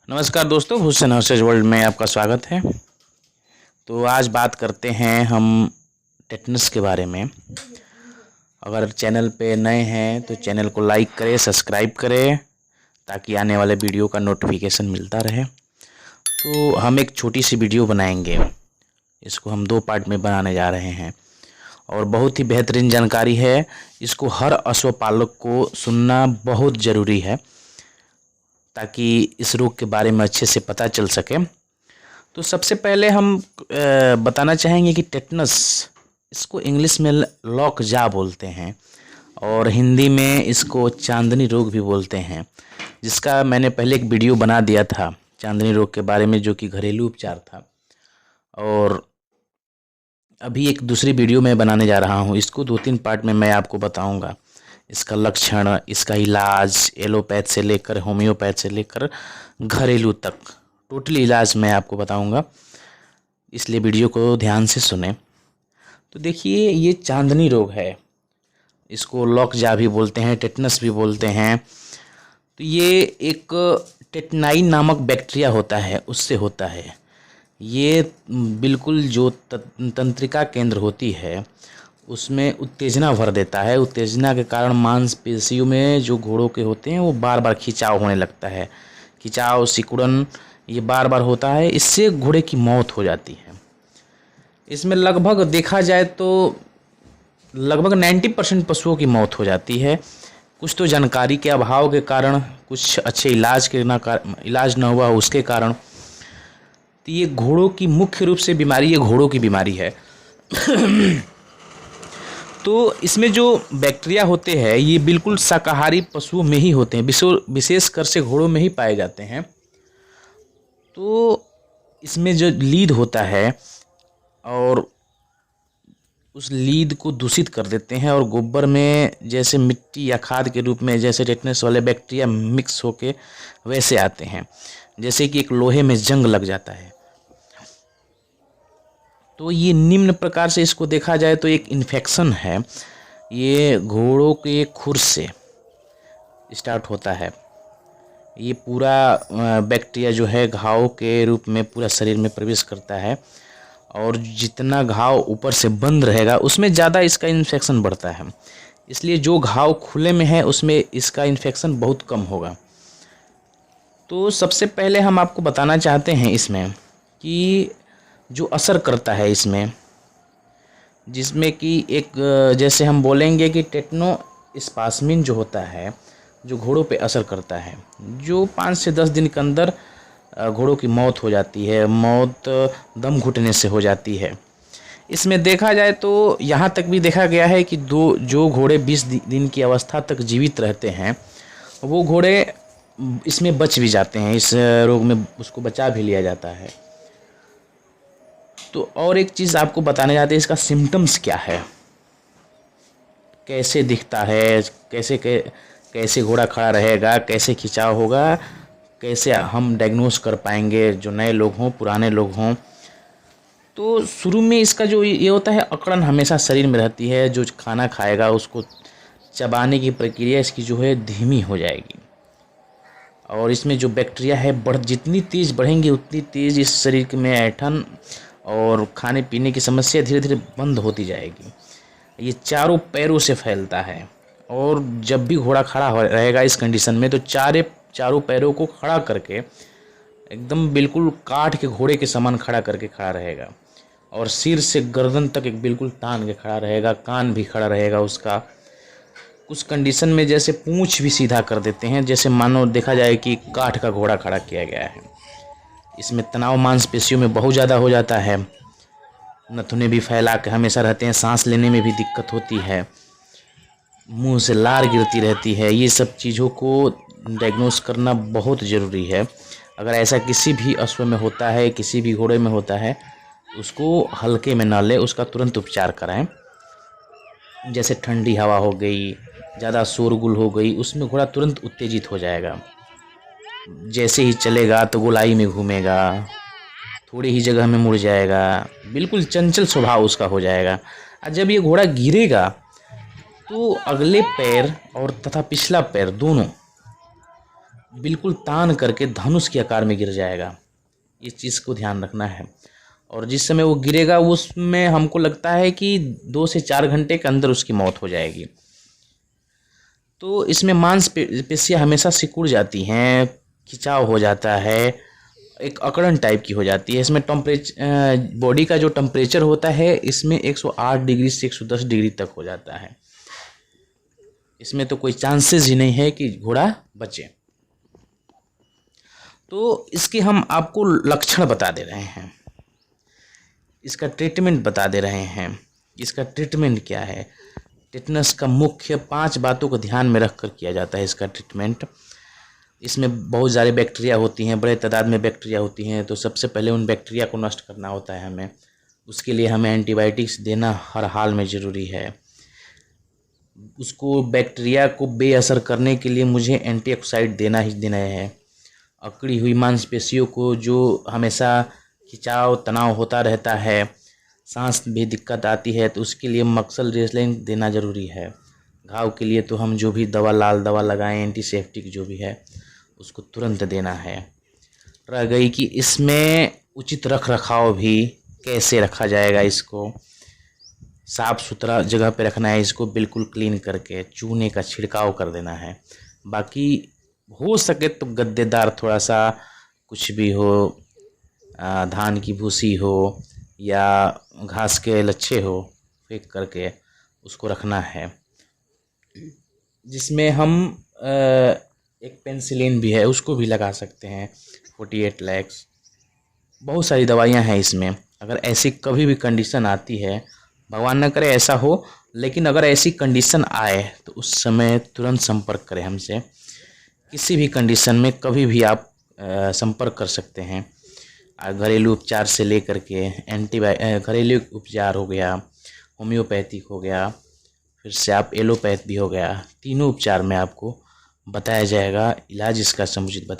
नमस्कार दोस्तों, हुसैन हर्षज वर्ल्ड में आपका स्वागत है। तो आज बात करते हैं हम टेटनस के बारे में। अगर चैनल पे नए हैं तो चैनल को लाइक करें, सब्सक्राइब करें ताकि आने वाले वीडियो का नोटिफिकेशन मिलता रहे। तो हम एक छोटी सी वीडियो बनाएंगे, इसको हम 2 पार्ट में बनाने जा रहे हैं और बहुत ही बेहतरीन जानकारी है। इसको हर अश्वपालक को सुनना बहुत ज़रूरी है ताकि इस रोग के बारे में अच्छे से पता चल सके। तो सबसे पहले हम बताना चाहेंगे कि टेटनस, इसको इंग्लिश में लॉक जा बोलते हैं और हिंदी में इसको चांदनी रोग भी बोलते हैं, जिसका मैंने पहले एक वीडियो बना दिया था चांदनी रोग के बारे में, जो कि घरेलू उपचार था। और अभी एक दूसरी वीडियो मैं बनाने जा रहा हूँ, इसको 2-3 पार्ट में मैं आपको बताऊँगा। इसका लक्षण, इसका इलाज, एलोपैथ से लेकर होम्योपैथ से लेकर घरेलू तक टोटली इलाज मैं आपको बताऊंगा, इसलिए वीडियो को ध्यान से सुने। तो देखिए, ये चांदनी रोग है, इसको लॉकजा भी बोलते हैं, टेटनस भी बोलते हैं। तो ये एक टेटनाइन नामक बैक्टीरिया होता है, उससे होता है। ये बिल्कुल जो तंत्रिका केंद्र होती है उसमें उत्तेजना भर देता है। उत्तेजना के कारण मांसपेशियों में जो घोड़ों के होते हैं वो बार बार खिंचाव होने लगता है। खिंचाव, सिकुड़न ये बार बार होता है, इससे घोड़े की मौत हो जाती है। इसमें लगभग देखा जाए तो लगभग 90% पशुओं की मौत हो जाती है। कुछ तो जानकारी के अभाव के कारण, कुछ अच्छे इलाज न हुआ उसके कारण। तो ये घोड़ों की मुख्य रूप से बीमारी, ये घोड़ों की बीमारी है। तो इसमें जो बैक्टीरिया होते हैं ये बिल्कुल शाकाहारी पशुओं में ही होते हैं, विशेषकर से घोड़ों में ही पाए जाते हैं। तो इसमें जो लीद होता है और उस लीद को दूषित कर देते हैं और गोबर में जैसे मिट्टी या खाद के रूप में जैसे टेटनस वाले बैक्टीरिया मिक्स होके वैसे आते हैं, जैसे कि एक लोहे में जंग लग जाता है। तो ये निम्न प्रकार से इसको देखा जाए तो एक इन्फेक्शन है, ये घोड़ों के खुर से स्टार्ट होता है। ये पूरा बैक्टीरिया जो है घाव के रूप में पूरा शरीर में प्रवेश करता है और जितना घाव ऊपर से बंद रहेगा उसमें ज़्यादा इसका इन्फेक्शन बढ़ता है। इसलिए जो घाव खुले में है उसमें इसका इन्फेक्शन बहुत कम होगा। तो सबसे पहले हम आपको बताना चाहते हैं इसमें कि जो असर करता है इसमें, जिसमें कि एक जैसे हम बोलेंगे कि टेटनोस्पाज्मिन जो होता है, जो घोड़ों पे असर करता है, जो 5 से 10 दिन के अंदर घोड़ों की मौत हो जाती है, मौत दम घुटने से हो जाती है। इसमें देखा जाए तो यहाँ तक भी देखा गया है कि जो घोड़े 20 दिन की अवस्था तक जीवित रहते हैं वो घोड़े इसमें बच भी जाते हैं, इस रोग में उसको बचा भी लिया जाता है। तो और एक चीज़ आपको बताने जाते हैं, इसका सिम्टम्स क्या है, कैसे दिखता है, कैसे घोड़ा खड़ा रहेगा, कैसे खिंचाव होगा, कैसे हम डायग्नोस कर पाएंगे, जो नए लोग हों, पुराने लोग हों। तो शुरू में इसका जो ये होता है, अकड़न हमेशा शरीर में रहती है। जो खाना खाएगा उसको चबाने की प्रक्रिया इसकी जो है धीमी हो जाएगी और इसमें जो बैक्टीरिया है जितनी तेज़ बढ़ेंगी उतनी तेज़ इस शरीर में ऐंठन और खाने पीने की समस्या धीरे धीरे बंद होती जाएगी। ये चारों पैरों से फैलता है और जब भी घोड़ा खड़ा रहेगा इस कंडीशन में तो चारों पैरों को खड़ा करके एकदम बिल्कुल काठ के घोड़े के समान खड़ा करके खड़ा रहेगा और सिर से गर्दन तक एक बिल्कुल तान के खड़ा रहेगा, कान भी खड़ा रहेगा उसका। कुछ कंडीशन में जैसे पूंछ भी सीधा कर देते हैं, जैसे मानो देखा जाए कि काठ का घोड़ा खड़ा किया गया है। इसमें तनाव मांसपेशियों में बहुत ज़्यादा हो जाता है, नथुने भी फैला के हमेशा रहते हैं, सांस लेने में भी दिक्कत होती है, मुंह से लार गिरती रहती है। ये सब चीज़ों को डायग्नोस करना बहुत ज़रूरी है। अगर ऐसा किसी भी अश्व में होता है, किसी भी घोड़े में होता है, उसको हल्के में ना ले, उसका तुरंत उपचार कराएं। जैसे ठंडी हवा हो गई, ज़्यादा शोरगुल हो गई, उसमें घोड़ा तुरंत उत्तेजित हो जाएगा। जैसे ही चलेगा तो गोलाई में घूमेगा, थोड़ी ही जगह में मुड़ जाएगा, बिल्कुल चंचल स्वभाव उसका हो जाएगा। और जब ये घोड़ा गिरेगा तो अगले पैर और तथा पिछला पैर दोनों बिल्कुल तान करके धनुष के आकार में गिर जाएगा। इस चीज़ को ध्यान रखना है। और जिस समय वो गिरेगा उसमें हमको लगता है कि 2 से 4 घंटे के अंदर उसकी मौत हो जाएगी। तो इसमें मांसपेशियाँ हमेशा सिकुड़ जाती हैं, खिंचाव हो जाता है, एक अकड़न टाइप की हो जाती है। इसमें बॉडी का जो टेम्परेचर होता है इसमें 108 डिग्री से 110 डिग्री तक हो जाता है। इसमें तो कोई चांसेस ही नहीं है कि घोड़ा बचे। तो इसके हम आपको लक्षण बता दे रहे हैं, इसका ट्रीटमेंट बता दे रहे हैं। इसका ट्रीटमेंट क्या है? टेटनस का मुख्य 5 बातों को ध्यान में रखकर किया जाता है इसका ट्रीटमेंट। इसमें बहुत सारे बैक्टीरिया होती हैं, बड़े तादाद में बैक्टीरिया होती हैं। तो सबसे पहले उन बैक्टीरिया को नष्ट करना होता है हमें। उसके लिए हमें एंटीबायोटिक्स देना हर हाल में ज़रूरी है। उसको बैक्टीरिया को बेअसर करने के लिए मुझे एंटीऑक्सीडेंट देना ही देना है। अकड़ी हुई मांसपेशियों को जो हमेशा खिंचाव तनाव होता रहता है, सांस भी दिक्कत आती है, तो उसके लिए मक्सल रेसलिन देना ज़रूरी है। घाव के लिए तो हम जो भी दवा लाल दवा लगाएं, एंटीसेप्टिक जो भी है उसको तुरंत देना है। रह गई कि इसमें उचित रख रखाव भी कैसे रखा जाएगा, इसको साफ़ सुथरा जगह पे रखना है, इसको बिल्कुल क्लीन करके चूने का छिड़काव कर देना है। बाकी हो सके तो गद्देदार थोड़ा सा कुछ भी हो, धान की भूसी हो या घास के लच्छे हो, फेंक करके उसको रखना है। जिसमें हम एक पेनिसिलिन भी है उसको भी लगा सकते हैं, 48 लैक्स। बहुत सारी दवाइयां हैं इसमें। अगर ऐसी कभी भी कंडीशन आती है, भगवान न करे ऐसा हो, लेकिन अगर ऐसी कंडीशन आए तो उस समय तुरंत संपर्क करें हमसे। किसी भी कंडीशन में कभी भी आप संपर्क कर सकते हैं। घरेलू उपचार से लेकर के घरेलू उपचार हो गया, होम्योपैथिक हो गया, फिर से आप एलोपैथ भी हो गया, तीनों उपचार में आपको बताया जाएगा, इलाज इसका समुचित बताया